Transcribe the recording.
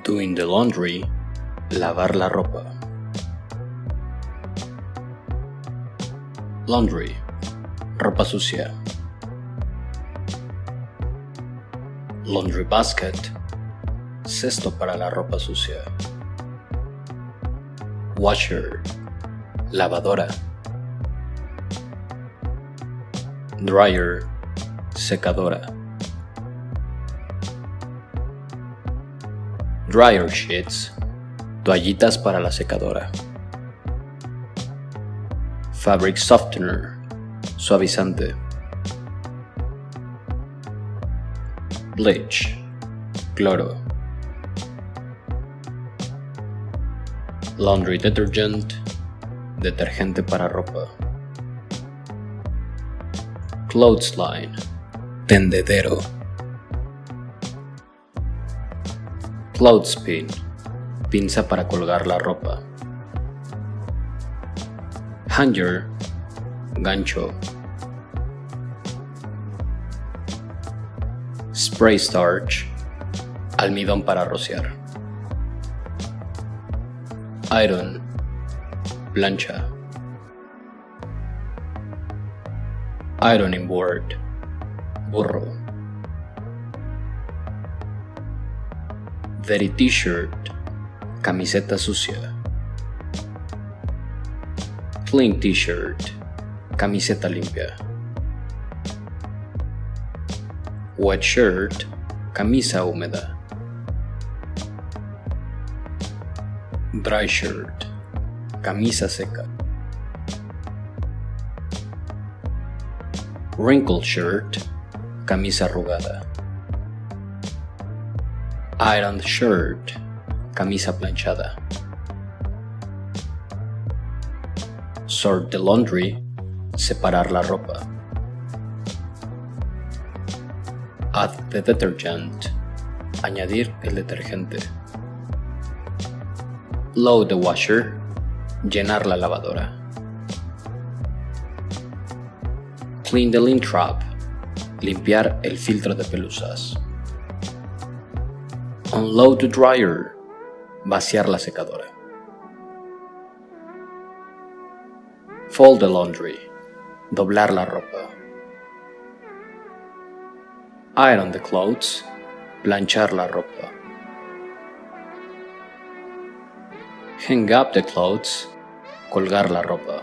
Doing the laundry, lavar la ropa. Laundry, ropa sucia. Laundry basket, cesto para la ropa sucia. Washer, lavadora. Dryer, secadora. Dryer sheets, toallitas para la secadora. Fabric softener, suavizante. Bleach, cloro. Laundry detergent, detergente para ropa. Clothesline, tendedero. Clothespin, pinza para colgar la ropa. Hanger, gancho. Spray starch, almidón para rociar. Iron, plancha. Ironing board, burro. Dirty t-shirt, camiseta sucia. Clean t-shirt, camiseta limpia. Wet shirt, camisa húmeda. Dry shirt, camisa seca. Wrinkled shirt, camisa arrugada. Ironed shirt, camisa planchada. Sort the laundry, separar la ropa. Add the detergent, añadir el detergente. Load the washer, llenar la lavadora. Clean the lint trap, limpiar el filtro de pelusas. Unload the dryer, vaciar la secadora. Fold the laundry, doblar la ropa. Iron the clothes, planchar la ropa. Hang up the clothes, colgar la ropa.